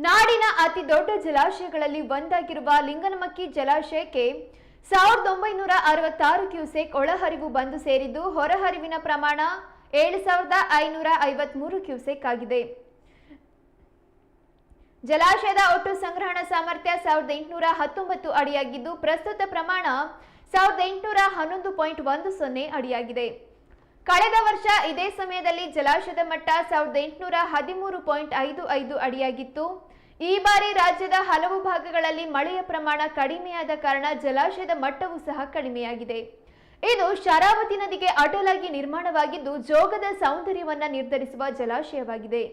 ನಾಡಿನ ಅತಿ ದೊಡ್ಡ ಜಲಾಶಯಗಳಲ್ಲಿ ಒಂದಾಗಿರುವ ಲಿಂಗನಮಕ್ಕಿ ಜಲಾಶಯಕ್ಕೆ 1966 ಕ್ಯೂಸೆಕ್ ಒಳಹರಿವು ಬಂದು ಸೇರಿದ್ದು ಹೊರಹರಿವಿನ ಪ್ರಮಾಣ 7553 ಕ್ಯೂಸೆಕ್ ಆಗಿದೆ. ಜಲಾಶಯದ ಒಟ್ಟು ಸಂಗ್ರಹಣಾ ಸಾಮರ್ಥ್ಯ 1819 ಅಡಿಯಾಗಿದ್ದು ಪ್ರಸ್ತುತ ಪ್ರಮಾಣ 1811.10 ಅಡಿಯಾಗಿದೆ. ಕಳೆದ ವರ್ಷ ಇದೇ ಸಮಯದಲ್ಲಿ ಜಲಾಶಯದ ಮಟ್ಟ 1813.55 ಅಡಿಯಾಗಿತ್ತು. ಈ ಬಾರಿ ರಾಜ್ಯದ ಹಲವು ಭಾಗಗಳಲ್ಲಿ ಮಳೆಯ ಪ್ರಮಾಣ ಕಡಿಮೆಯಾದ ಕಾರಣ ಜಲಾಶಯದ ಮಟ್ಟವೂ ಸಹ ಕಡಿಮೆಯಾಗಿದೆ. ಇದು ಶರಾವತಿ ನದಿಗೆ ಅಡ್ಡಲಾಗಿ ನಿರ್ಮಾಣವಾಗಿದ್ದು ಜೋಗದ ಸೌಂದರ್ಯವನ್ನ ನಿರ್ಧರಿಸುವ ಜಲಾಶಯವಾಗಿದೆ.